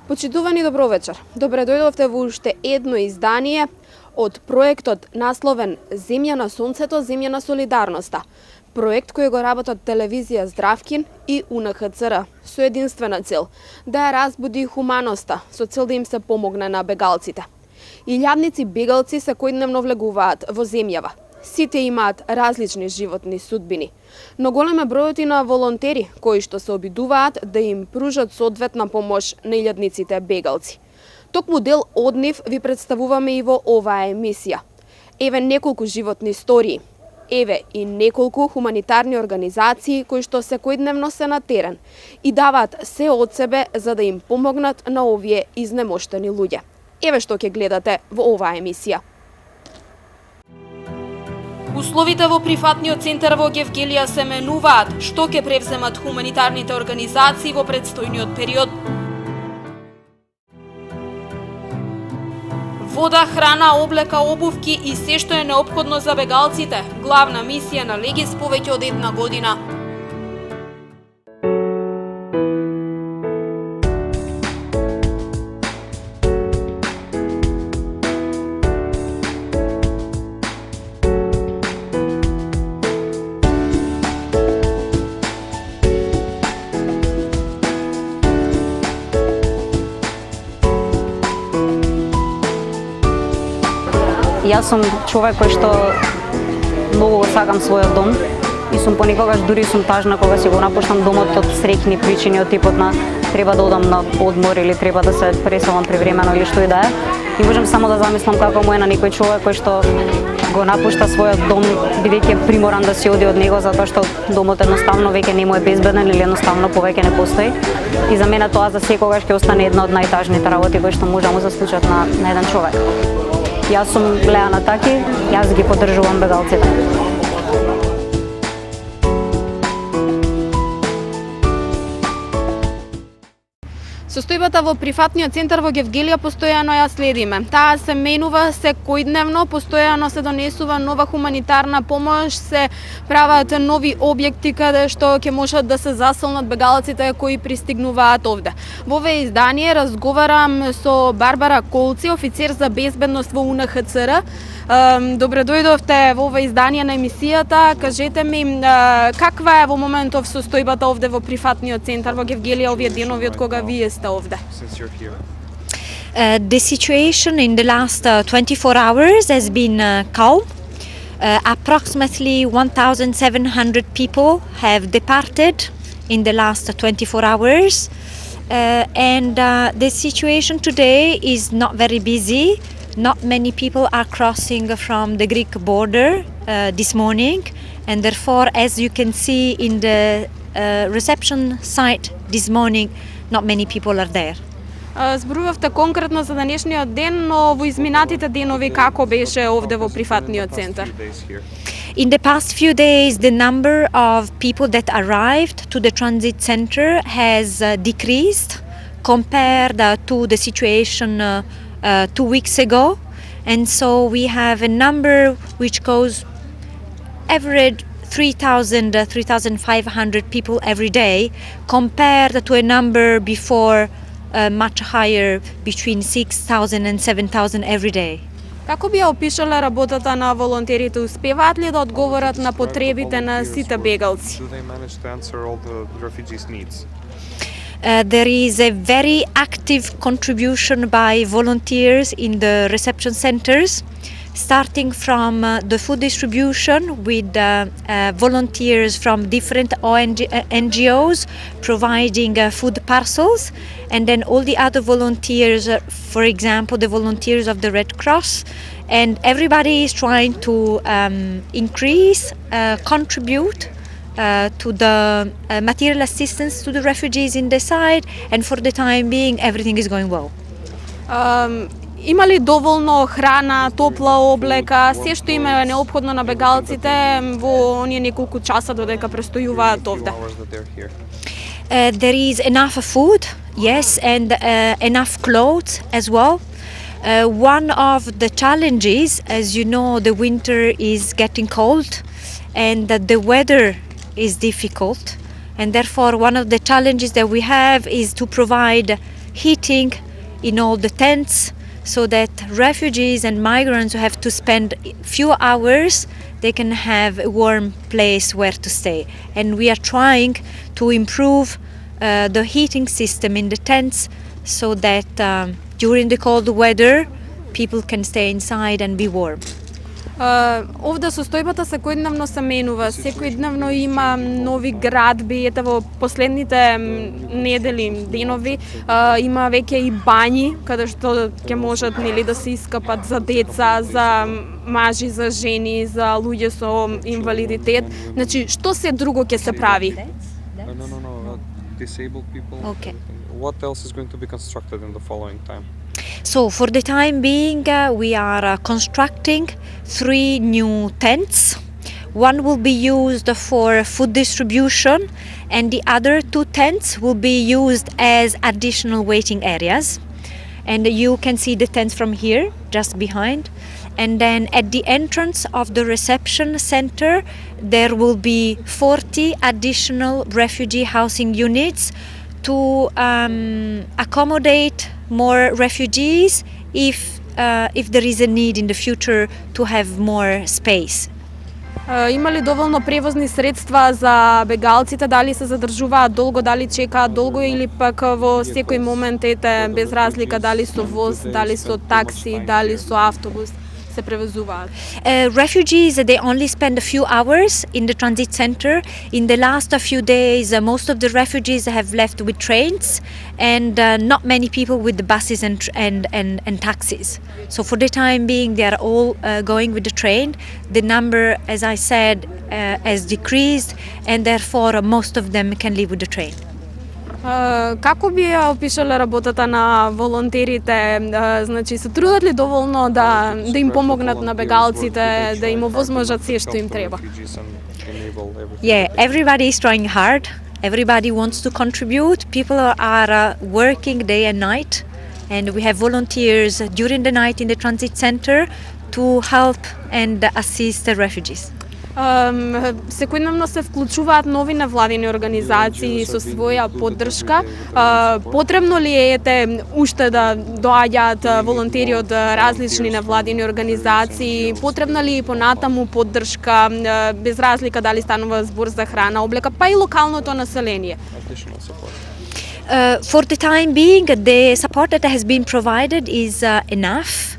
Почитувани добровечер. Добре дојдовте во уште едно издание од проектот насловен Земја на сонцето, земја на солидарноста. Проект кој го работат телевизија Здравкин и УНХЦР со единствена цел да ја разбуди хуманоста, со цел да им се помогне на бегалците. Илјадници бегалци секојдневно влегуваат во земјава. Сите имаат различни животни судбини, но голем е бројот и на волонтери кои што се обидуваат да им пружат соодветна помош на илјадниците бегалци. Токму дел од нив ви представуваме и во оваа емисија. Еве неколку животни истории. Еве и неколку хуманитарни организации кои што секојдневно се на терен и даваат се од себе за да им помогнат на овие изнемоштени луѓе. Еве што ќе гледате во оваа емисија. Условите во прифатниот центар во Гевгелија се менуваат, што ќе превземат хуманитарните организации во предстојниот период. Вода, храна, облека, обувки и се што е неопходно за бегалците. Главна мисија на Легис повеќе од една година. Јас сум човек кој што многу го сакам својот дом и сум понекогаш дури сум тажна кога си го напуштам домот од среќни причини од типот на треба да одам на одмор или треба да се преселам привремено или што и да е. И можам само да замислам како му е на некој човек кој што го напушта својот дом бидејќи приморан да си оди од него затоа што домот едноставно веќе не му е безбеден или едноставно повеќе не постои. И за мене тоа за секогаш ќе остане една од најтажните работи кои што може да му се случат на еден човек. Јас сум Леана Таки, јас ги поддржувам бегалците. Состојбата во прифатниот центар во Гевгелија постојано ја следиме. Таа се менува секојдневно, постојано се донесува нова хуманитарна помош, се прават нови објекти каде што ќе можат да се заселнат бегалците кои пристигнуваат овде. Во овое издание разговарам со Барбара Колци, офицер за безбедност во УНХЦР. Добре дојдовте во ова издание на емисијата. Кажете ми, каква е во моментов состојбата овде во прифатниот центар во Гевгелија овие денови од кога вие сте овде? The situation in the last 24 hours has been calm. Approximately 1,700 people have departed in the last 24 hours. And the situation today is not very busy. Not many people are crossing from the Greek border this morning, and therefore, as you can see in the reception site this morning, not many people are there. Зборувавте конкретно за денешниот ден, но во изминатите денови како беше овде во прифатниот центар? In the past few days, the number of people that arrived to the transit center has decreased compared to the situation 2 weeks ago, and so we have a number which goes average 3,000, 3,500 people every day, compared to a number before much higher, between 6,000 and 7,000 every day. Како би ја опишале работата на волонтерите? Успеваат ли да одговорат на потребите на сите бегалци? There is a very active contribution by volunteers in the reception centers, starting from the food distribution with volunteers from different NGOs providing food parcels, and then all the other volunteers, for example, the volunteers of the Red Cross, and everybody is trying to increase, contribute to the material assistance to the refugees in the site, and for the time being everything is going well. Има ли доволно храна, топла облека, се што им е неопходно на бегалците во оние неколку часа додека престојуваат овде? There is enough food, yes, and enough clothes as well. One of the challenges, as you know, the winter is getting cold and the weather is difficult, and therefore one of the challenges that we have is to provide heating in all the tents, so that refugees and migrants who have to spend few hours, they can have a warm place where to stay. And we are trying to improve the heating system in the tents so that during the cold weather people can stay inside and be warm. Овде состојбата секојдневно се менува, секојдневно има нови градби, ете во последните недели, денови, има веќе и бањи, каде што ќе можат нели да се искапат за деца, за мажи, за жени, за луѓе со инвалидитет. Значи, што се друго ќе се прави? No. Disabled people. Okay. What else is going to be constructed in the following time? So for the time being, we are constructing 3 new tents. One will be used for food distribution, and the other 2 tents will be used as additional waiting areas. And you can see the tents from here, just behind. And then at the entrance of the reception center, there will be 40 additional refugee housing units to accommodate more refugees if there is a need in the future to have more space. Има ли доволно превозни средства за бегалците, дали се задржуваат долго, дали чекаат долго или пак во секој момент ете без разлика дали со воз, дали со такси, дали со автобус се превозуваат? Refugees, they only spend a few hours in the transit center. In the last few days, most of the refugees have left with trains, and not many people with the buses and taxis. So for the time being, they are all going with the train. The number, as I said, has decreased, and therefore most of them can live with the train. Како би ја опишале работата на волонтерите? Значи, се трудат ли доволно да им помогнат на бегалците, да им овозможат се што им треба? Yeah, everybody is trying hard. Everybody wants to contribute. People are working day and night, and we have volunteers during the night in the transit center to help and assist the refugees. Секојдневно се вклучуваат нови невладини организации со своја поддршка. Потребно ли е уште да доаѓаат волонтери од различни невладини организации? Потребна ли е понатаму поддршка, без разлика дали станува збор за храна, облека, па и локалното население? For the time being, the support that has been provided is enough.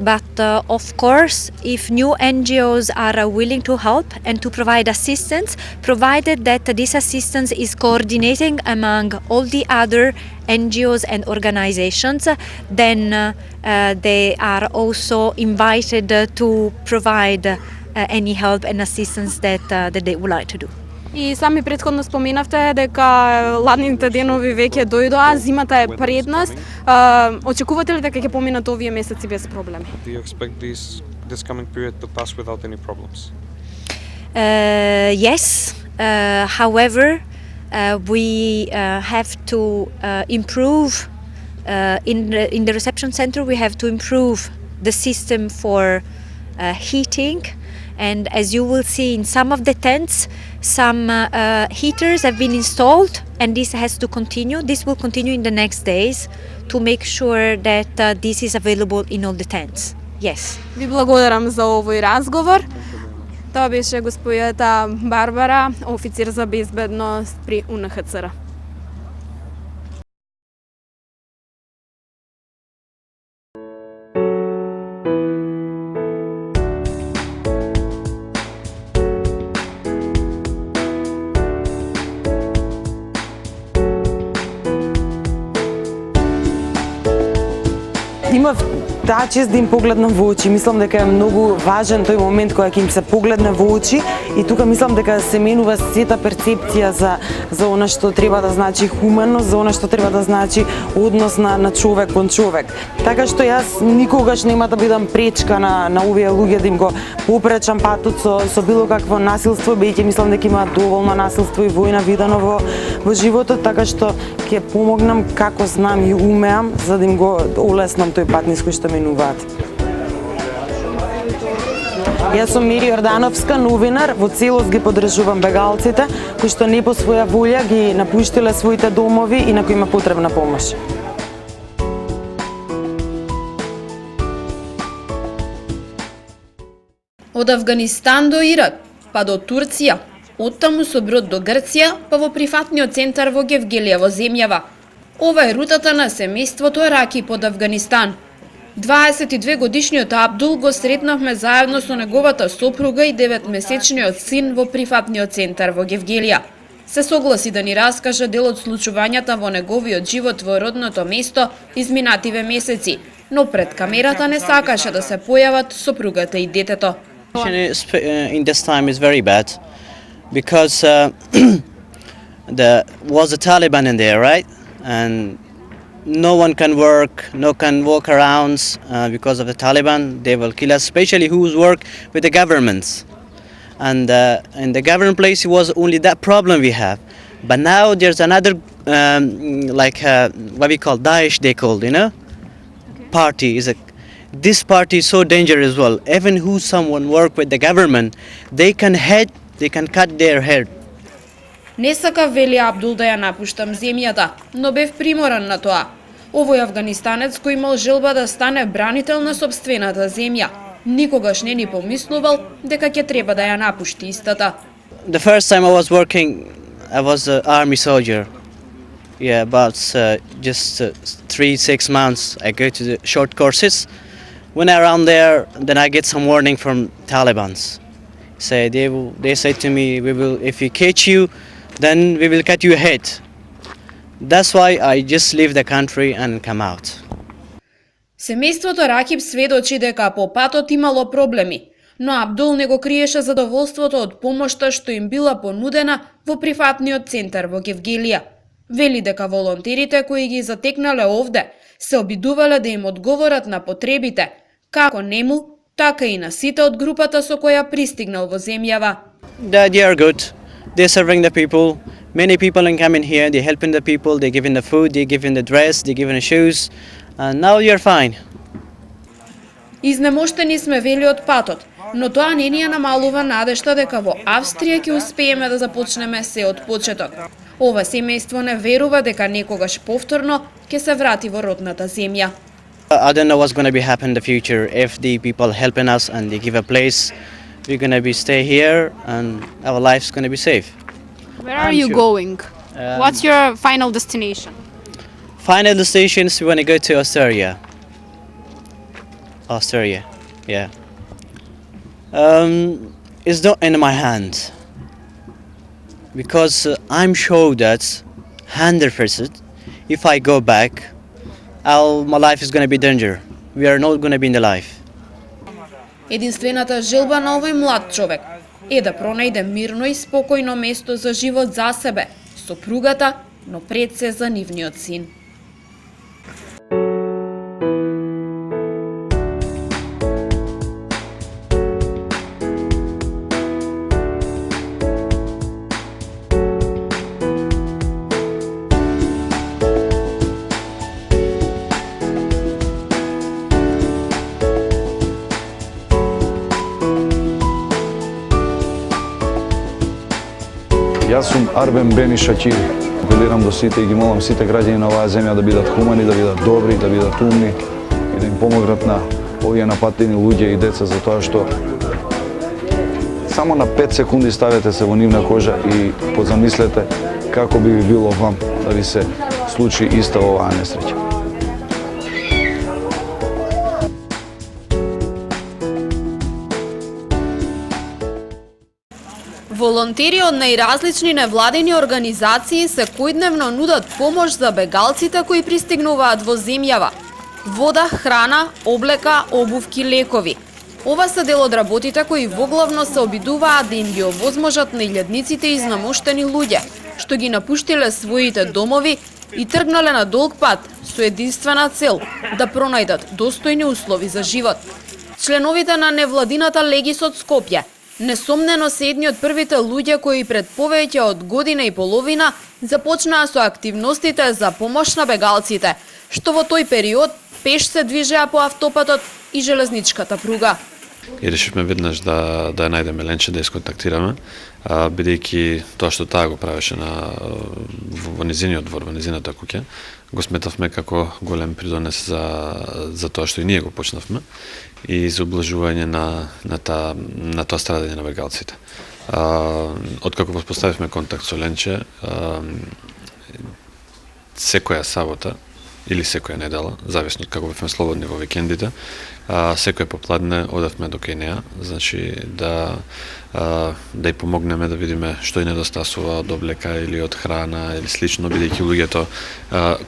But of course, if new NGOs are willing to help and to provide assistance, provided that this assistance is coordinating among all the other NGOs and organizations, then they are also invited to provide any help and assistance that they would like to do. И сами претходно споменавте дека ладните денови веќе дојдоа, зимата е пред нас. Очекувате ли дека ќе поминат овие месеци без проблеми? Do you expect this coming period to pass without any problems? Yes. However, we have to improve in the reception center. We have to improve the system for heating. And as you will see in some of the tents, some heaters have been installed, and this has to continue. This will continue in the next days to make sure that this is available in all the tents. Yes. Ви благодарам за овој разговор. Тоа беше господјата Барбара, офицер за безбедност при УНХЦР. Имав таа чест да им погледнам во очи. Мислам дека е многу важен тој момент кога ќе им се погледне во очи, и тука мислам дека се менува сета перцепција за она што треба да значи хуманност, за она што треба да значи однос на човек кон човек. Така што јас никогаш нема да бидам пречка на овие луѓе да им го попречам патот со било какво насилство, бидејќи мислам дека има доволно насилство и војна видено во животот, така што ќе помогнам како знам и умеам за да им го олеснам тој пат низ кој што менуваат. Јас сум Мири Јордановска, новинар, во целост ги поддржувам бегалците кои што не по своја волја ги напуштиле своите домови и на кои има потребна помош. Од Авганистан до Ирак, па до Турција, оттаму со брод до Грција, па во прифатниот центар во Гевгелија во земјава. Ова е рутата на семејството Ракип од Авганистан. 22 годишниот Абдул го сретнавме заедно со неговата сопруга и 9-месечниот син во прифатниот центар во Гевгелија. Се согласи да ни раскаже дел од случувањата во неговиот живот во родното место изминативе месеци, но пред камерата не сакаше да се појават сопругата и детето. In this time is very bad because was the Taliban in there, right? And no one can work, no can walk around because of the Taliban. They will kill us, especially who's work with the governments. And in the government place, it was only that problem we have. But now there's another, what we call Daesh, they called, party. This party is so dangerous as well. Even who someone work with the government, they can cut their head. Не сака, вели Абдул, да ја напуштам земјата, но бев приморан на тоа. Овој афганистанец кој имал желба да стане бранител на сопствената земја, никогаш не ни помислувал дека ќе треба да ја напушти истата. The first time I was working, I was an army soldier. Yeah, about just 3-6 months. I go to the short courses. When I'm around there, then I get some warning from Talibans. They say to me, if we catch you, then we will cut your head. That's why I just leave the country and come out. Семејството Ракип сведочи дека по патот имало проблеми, но Абдул не го криеше задоволството од помошта што им била понудена во прифатниот центар во Гевгелија. Вели дека волонтерите кои ги затекнале овде се обидувале да им одговорат на потребите, како нему, така и на сите од групата со која пристигнал во земјава. They are good. They're serving the people. Many people are coming here. They're helping the people. They're giving the food. They're giving the dress. They're giving the shoes. And now you're fine. Изнемоштени сме, вели, од патот, но тоа не ни ја намалува надежта дека во Австрија ќе успееме да започнеме се од почеток. Ова семејство не верува дека некогаш повторно ќе се врати во родната земја. I don't know what's going to be happen in the future. If the people helping us and they give a place, we're going to be stay here and our life's going to be safe. Where are you going? What's your final destination? Final destinations, we want to go to Australia. Yeah. It's not in my hand because I'm sure that 100% if I go back, my life is going to be danger. We are not going to be in the life. Единствената желба на овој млад човек е да пронајде мирно и спокојно место за живот за себе, сопругата, но пред се за нивниот син. Јас сум Арбен Бени Шакири. Апелирам до сите и ги молам сите граѓани на оваа земја да бидат хумани, да бидат добри, да бидат умни и да им помогнат на овие напатени луѓе и деца, затоа што само на 5 секунди ставете се во нивна кожа и позамислете како би било вам да ви се случи иста оваа несреќа. Волонтери од најразлични невладини организации секојдневно нудат помош за бегалците кои пристигнуваат во земјава. Вода, храна, облека, обувки, лекови. Ова се дел од работите кои воглавно се обидуваат да им ги овозможат најледниците изнамоштени луѓе, што ги напуштиле своите домови и тргнале на долг пат со единствена цел да пронајдат достојни услови за живот. Членовите на невладината Легис од Скопје несомнено се едни од првите луѓе кои пред повеќе од година и половина започнаа со активностите за помош на бегалците, што во тој период пеш се движеа по автопатот и железничката пруга. И решивме веднаш да ја најдеме Ленче, да ја сконтактираме, бидејќи тоа што таа го правеше во низиниот двор, во низината куќа, го сметавме како голем придонес за тоа што и ние го почнавме и за облажување на тоа страдање на бегалците. Откако поставивме контакт со Ленче, секоја сабота или секоја недела, зависно од како бевме слободни во викендите, секој попладне одевме до кај неа, значи да ја помогнеме да видиме што и недостасува од облека или од храна или слично, бидејќи луѓето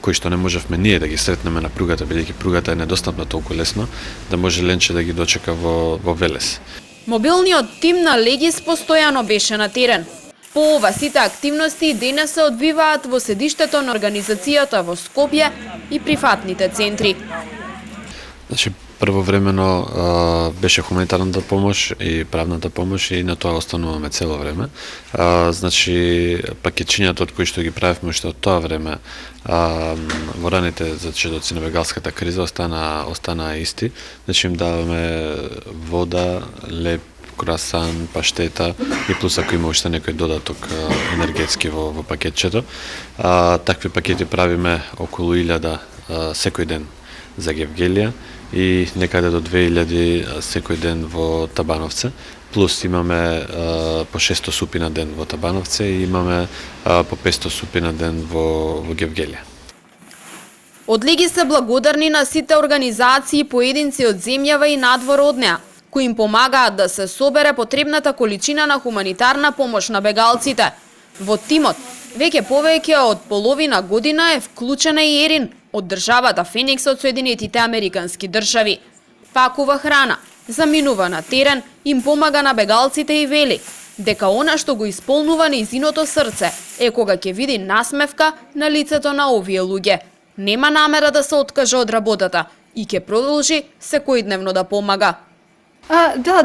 кои што не можевме ние да ги сретнеме на пругата, бидејќи пругата е недостапна толку лесно, да може Ленче да ги дочека во Велес. Мобилниот тим на Легис постојано беше на терен. По ова сите активности денес се одвиваат во седиштето на организацијата во Скопје и прифатните центри. Значи, првовремено беше хуманитарната помош и правната помош и на тоа остануваме цело време. Значи, пакетчињата од кои што ги правевме уште од тоа време во раните зачедоци на бегалската криза остана исти. Значи, им даваме вода, леп, круасан, паштета и плюс ако има уште некој додаток енергетски во пакетчето. Такви пакети правиме околу 1000 секој ден за Гевгелија и некаде до 2000 секој ден во Табановце. Плюс имаме по 600 супи на ден во Табановце и имаме по 500 супи на ден во Гевгелија. Од Леги се благодарни на сите организации и поединци од земјава и надвор од неа, кои им помагаат да се собере потребната количина на хуманитарна помош на бегалците. Во тимот веќе повеќе од половина година е вклучена и Ерин од државата Феникс од Соединетите Американски држави. Пакува храна, заминува на терен, им помага на бегалците и вели дека она што го исполнува нејзиното срце е кога ќе види насмевка на лицето на овие луѓе. Нема намера да се откаже од работата и ќе продолжи секојдневно да помага. Да,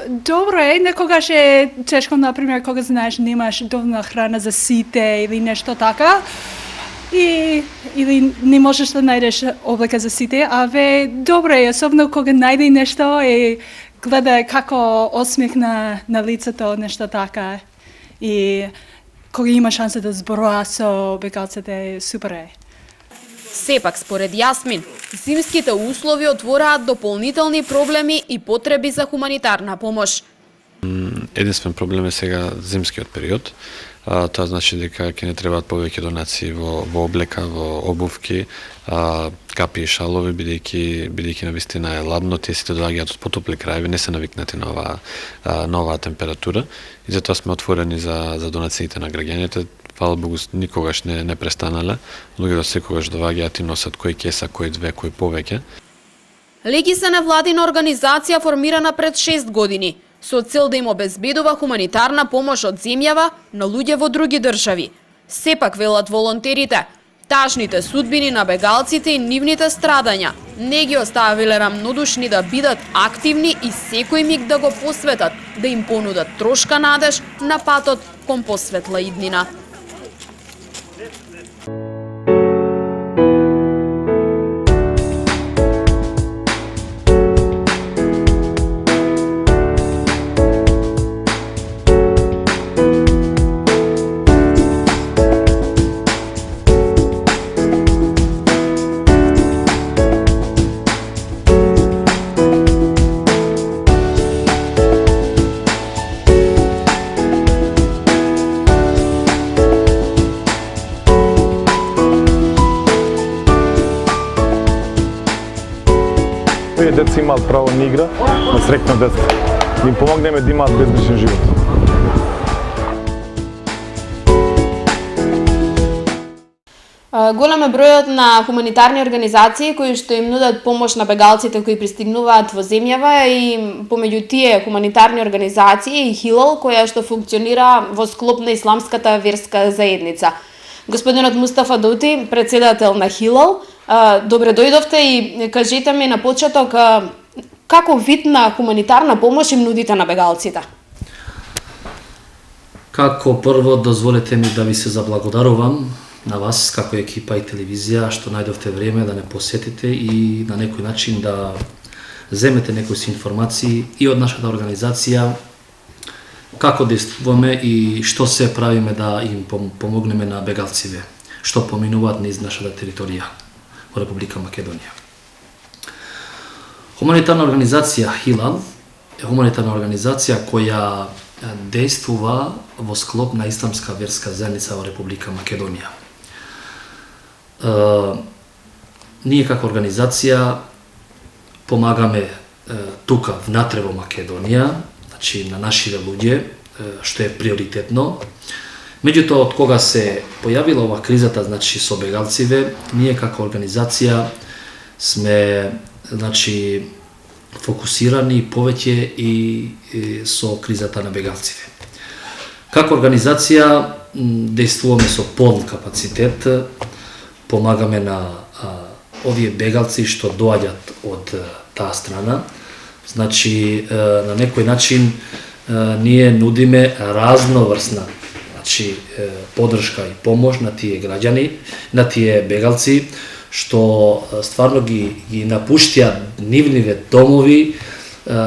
добро е. Некогаш е тешко, например, кога знаеш немаш доволно храна за сите или нешто така. Или не можеш да најдеш облека за сите, добро е, особено кога најде нешто и гледа како осмех на лицето, нешто така. И кога има шанса да зборува со бегалците, супер е. Сепак, според Јасмин, зимските услови отвораат дополнителни проблеми и потреби за хуманитарна помош. Единствен проблем е сега зимскиот период. Тоа значи дека ќе не требаат повеќе донации во облека, во обувки, капи и шалови, бидејќи навистина е ладно, тие сите доаѓаат од потопли краеви, не се навикнати на оваа температура и затоа сме отворени за донациите на граѓаните. Фала Богу, никогаш не престанале. Луѓето секогаш доаѓаат и носат кој кеса, кој две, кој повеќе. Легис е невладина организација формирана пред 6 години, со цел да им обезбедува хуманитарна помош од земјава на луѓе во други држави. Сепак, велат волонтерите, тажните судбини на бегалците и нивните страдања не ги оставиле рамнодушни да бидат активни и секој миг да го посветат, да им понудат трошка надеж на патот кон посветла иднина. Деца имаат право на игра, на среќно детство. Да им помогнеме да имаат безбрижен живот. Голем е бројот на хуманитарни организации кои што им нудат помош на бегалците кои пристигнуваат во земјава и помеѓу тие хуманитарни организации и Хилал која што функционира во склоп на исламската верска заедница. Господинот Мустафа Дути, председател на Хилал, добре дојдовте и кажете ми на почеток каков вид на хуманитарна помош им нудите на бегалците? Како прво дозволете ми да ви се заблагодарувам на вас како екипа и телевизија што најдовте време да не посетите и на некој начин да земете некои си информации и од нашата организација, како действуваме и што се правиме да им помогнеме на бегалциве, што поминуваат низ нашата територија во Република Македонија. Хуманитарна организација Хилал е хуманитарна организација која действува во склоп на исламска верска заедница во Република Македонија. Ние како организација помагаме тука внатре во Македонија, значи на нашите луѓе, што е приоритетно. Меѓутоа, од кога се појавила ова кризата, значи со бегалциве, ние како организација сме, значи, фокусирани повеќе и со кризата на бегалциве. Како организација действуваме со полн капацитет, помагаме на овие бегалци што доаѓаат од таа страна. Значи, на некој начин ние нудиме разноврсна, значи, поддршка и помош на тие граѓани, на тие бегалци, што стварно ги напуштија нивниве домови,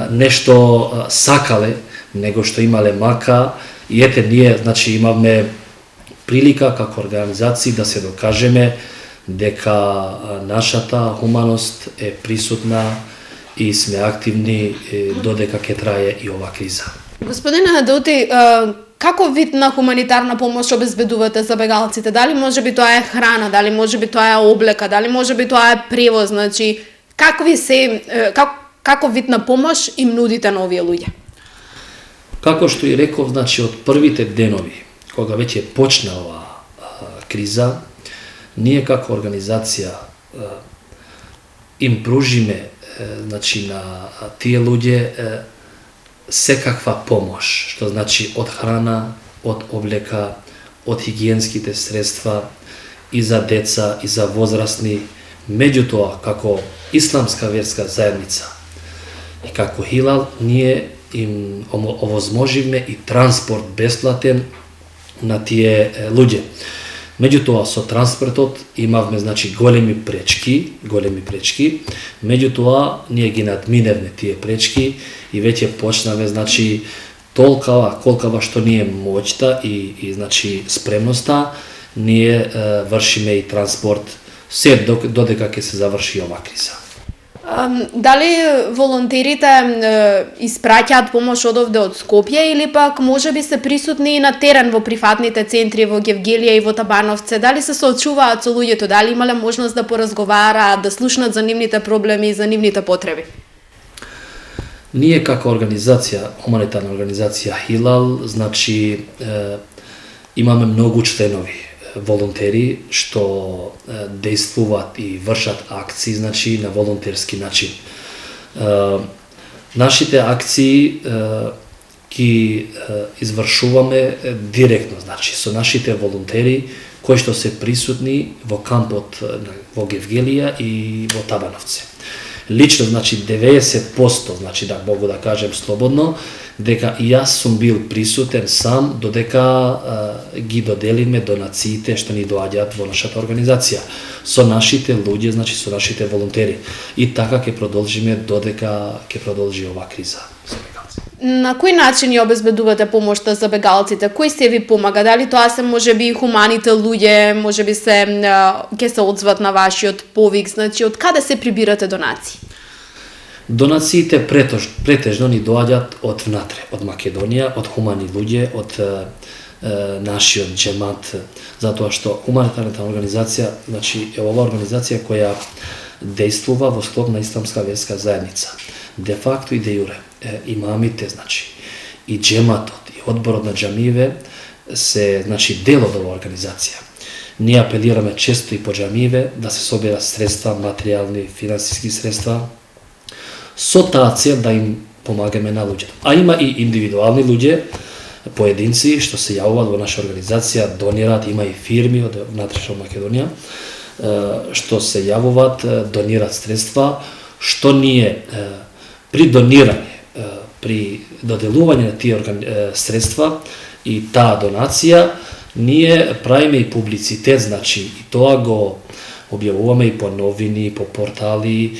нешто сакале, него што имале мака, и ете ние, значи, имавме прилика како организации да се докажеме дека нашата хуманост е присутна и сме активни додека ќе трае и ова криза. Господине Доти, како вид на хуманитарна помош обезбедувате за бегалците? Дали може би тоа е храна, дали може би тоа е облека, дали може би тоа е превоз, значи како вид на помош им нудите на овие луѓе? Како што и реков, значи од првите денови, кога веќе почна оваа криза, ние како организација им пружиме, значи, на тие луѓе секаква помош, што значи од храна, од облека, од хигиенските средства и за деца, и за возрастни. Меѓутоа, како исламска верска заедница и како Хилал, ние им овозможивме и транспорт бесплатен на тие луѓе. Меѓутоа, со транспортот имавме, значи, големи пречки, меѓутоа ние ги надминевме тие пречки и веќе почнаме, значи, толкава колкава што ни е моќта и значи спремноста, ние вршиме и транспорт се додека ќе се заврши ова криза. Дали волонтерите испраќаат помош одовде од Скопје или пак може би се присутни и на терен во прифатните центри во Гевгелија и во Табановце? Дали се соочуваат со луѓето? Дали имале можност да поразговараат, да слушнат за нивните проблеми и за нивните потреби? Ние како организација, хуманитарна организација Хилал, значи имаме многу членови, волонтери што действуваат и вршат акции, значи на волонтерски начин. Нашите акции ги извршуваме директно, значи со нашите волонтери кои што се присутни во кампот во Гевгелија и во Табановце. Лично, значи 90%, значи да могу да кажем слободно, дека и јас сум бил присутен сам додека ги доделиме донациите што ни доаѓаат во нашата организација со нашите луѓе, значи со нашите волонтери. И така ќе продолжиме додека ќе продолжи ова криза. На кој начин ја обезбедувате помошта за бегалците? Кој се ви помага? Дали тоа се можеби хуманите луѓе, можеби се ќе се одзват на вашиот повик, значи од каде се прибирате донации? Донациите претежно ни доаѓаат од внатре, од Македонија, од хумани луѓе, од нашиот џемат, затоа што хуманитарната организација, значи е ова организација која действува во склоп на исламска верска заедница. Де факто и де јуре, имамите, значи, и џематот, и одборот на џамиеве се, значи, дел од оваа организација. Ние апелираме често и по џамиеве да се соберат средства, материјални, финансиски средства, со таа цел да им помагаме на луѓето. А има и индивидуални луѓе, поединци што се јавуваат во наша организација, донираат, има и фирми од внатрешна Македонија што се јавуваат, донираат средства, што ние при донирање, при доделување на тие средства и таа донација, ние правиме и публицитет, значи и тоа го објавуваме и по новини, по портали,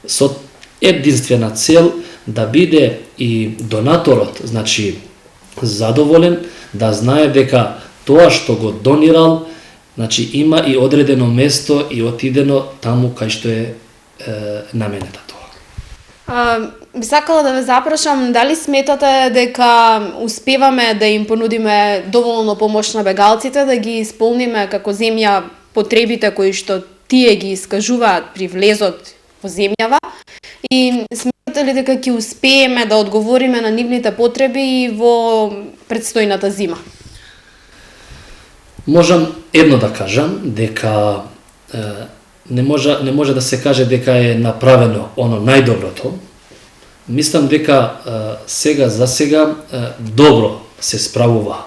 со единствена цел да биде и донаторот, значи задоволен, да знае дека тоа што го донирал, значи има и одредено место и отидено таму кај што е наменета тоа. Би сакала да ве запрашам, дали сметате дека успеваме да им понудиме доволно помош на бегалците, да ги исполниме како земја потребите кои што тие ги искажуваат при влезот во земјава, и сметате ли дека ќе успееме да одговориме на нивните потреби во предстојната зима? Можам едно да кажам, дека не може да се каже дека е направено оно најдоброто. Мислам дека сега за сега добро се справува,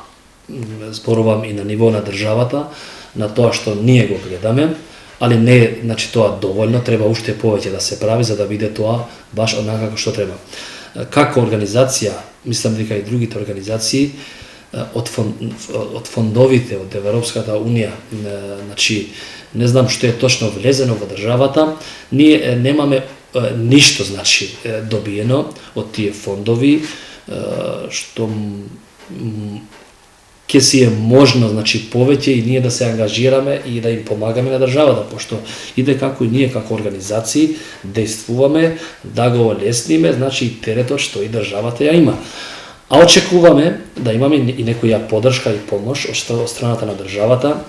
зборувам и на ниво на државата, на тоа што ние го гледаме, али не е, значи, тоа доволно, треба уште повеќе да се прави за да биде тоа баш онака како што треба. Како организација, мислам дека и другите организации од фондовите од Европската унија, значи не знам што е точно влезено во државата, ние немаме ништо, значи, добиено од тие фондови, што ќе си е можно, значи, повеќе и ние да се ангажираме и да им помагаме на државата, пошто иде како и ние како организации действуваме да го олесниме, значи, и теретот што и државата ја има. А очекуваме да имаме и некоја поддршка и помош од страната на државата,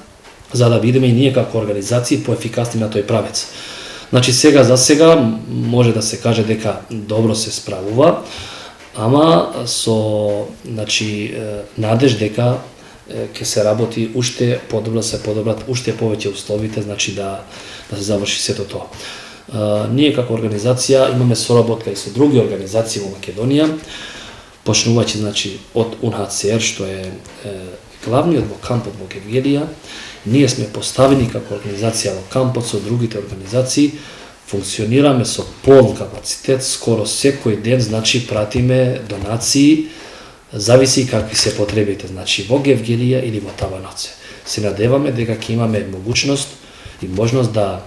за да бидеме и ние како организации поефикасни на тој правец. Значи сега за сега може да се каже дека добро се справува, ама со, значи, надеж дека ќе се работи уште подобро, се подобрат уште повеќе условите, значи да се заврши сето тоа. Ние како организација имаме соработка и со други организации во Македонија, почнувајќи, значи, од УНХЦР, што е главниот во кампот во Гевгелија. Ние сме поставени како организација во кампот со другите организации, функционираме со полн капацитет, скоро секој ден, значи, пратиме донации, зависи какви се потребите, значи, во Гевгелија или во Табанаце. Се надеваме дека ќе имаме могуćност и можност да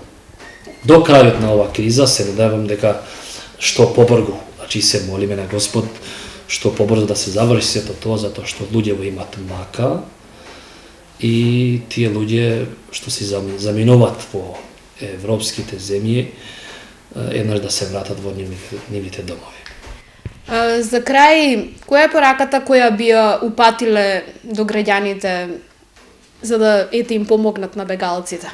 до крајот на ова криза, се надевам дека што побрзо, значи се молиме на Господ, што побрзо да се заврши сето тоа, затоа што луѓето имат мака и тие луѓе што се заминуваат во европските земји, еднаш да се вратат во нивните домови. За крај, која е пораката која би ја упатиле до граѓаните за да им помогнат на бегалците?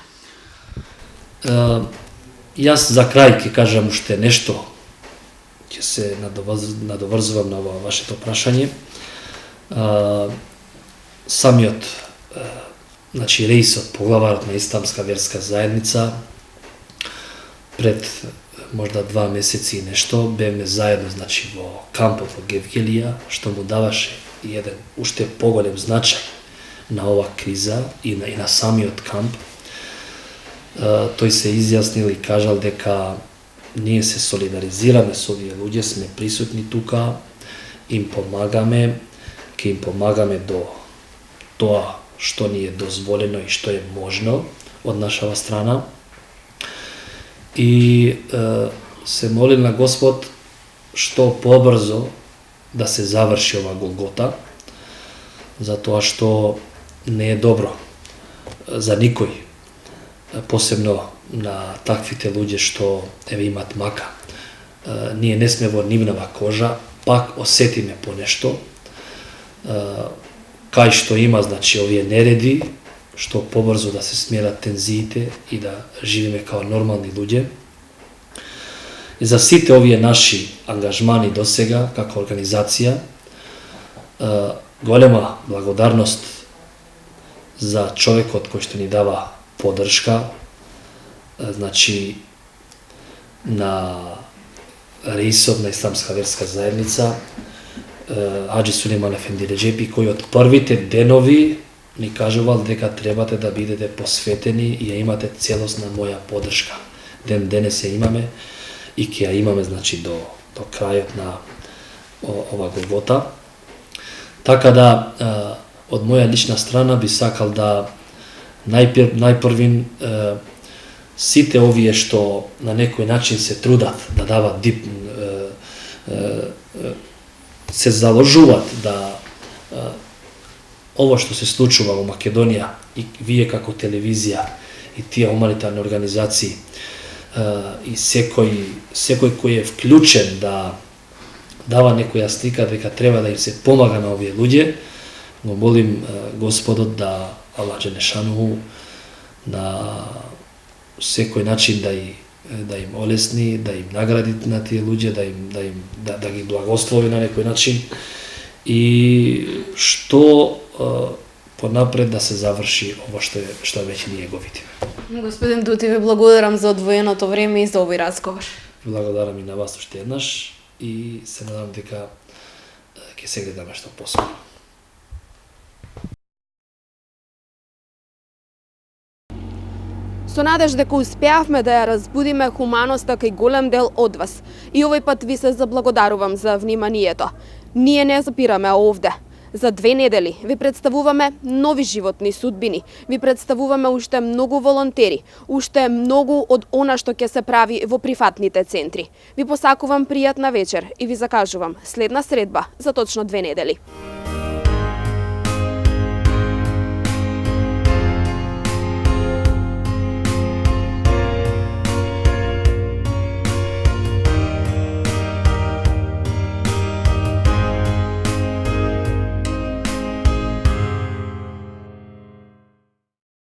Јас за крај ќе кажам уште нешто, ќе се надоврзувам на ова вашето прашање. Самиот, значи, реисот, поглаварот на Исламска верска заедница, пред можда 2 месеци и нешто, бевме заедно, значи, во кампот во Гевгелија, што му даваше еден уште поголем значај на ова криза и на самиот камп. Тој се изјаснил и кажал дека ние се солидаризираме со овие луѓе, сме присутни тука, им помагаме, ќе им помагаме до тоа што ни е дозволено и што е можно од нашава страна. И се молим на Господ што побрзо да се заврши ова голгота, затоа што не е добро за никој, посебно на таквите луѓе што имат мака. Ние не сме во нивнава кожа, пак осетиме по нешто, кај што има, значи, овие нереди, што побрзо да се смират тензиите и да живееме као нормални луѓе. И за сите овие наши ангажмани до сега, како организација, голема благодарност за човекот кој што ни дава поддршка, значи, на реисот на Исламска верска заедница, Аџи Сулейман Ефенди Реџепи, кој од првите денови ни кажувал дека требате да бидете посветени и ја имате целосна моја поддршка. Ден денес ја имаме и ќе ја имаме, значи, до крајот на ова голгота. Така да, од моја лична страна би сакал да најпрвин Сите овие што на некој начин се трудат да дават се заложуваат да ово што се случува во Македонија и вие како телевизија и тие хуманитарни организации и секој кој е вклучен да дава некоја слика дека треба да им се помага на овие луѓе, го молим Господот да Аллах Джелешануху на секој начин да им олесни, да им награди на тие луѓе, да ги благослови на некој начин и што понапред да се заврши ово што веќе ние го видиме. Господин Дути, ви благодарам за одвоеното време и за овој разговор. Благодарам и на вас уште еднаш и се надам дека ќе се гледаме што поскоро. Со надеж дека успеавме да ја разбудиме хуманоста кај голем дел од вас. И овој пат ви се заблагодарувам за вниманието. Ние не запираме овде. За 2 недели ви представуваме нови животни судбини. Ви представуваме уште многу волонтери, уште многу од она што ќе се прави во прифатните центри. Ви посакувам пријатна вечер и ви закажувам следна средба за точно 2 недели.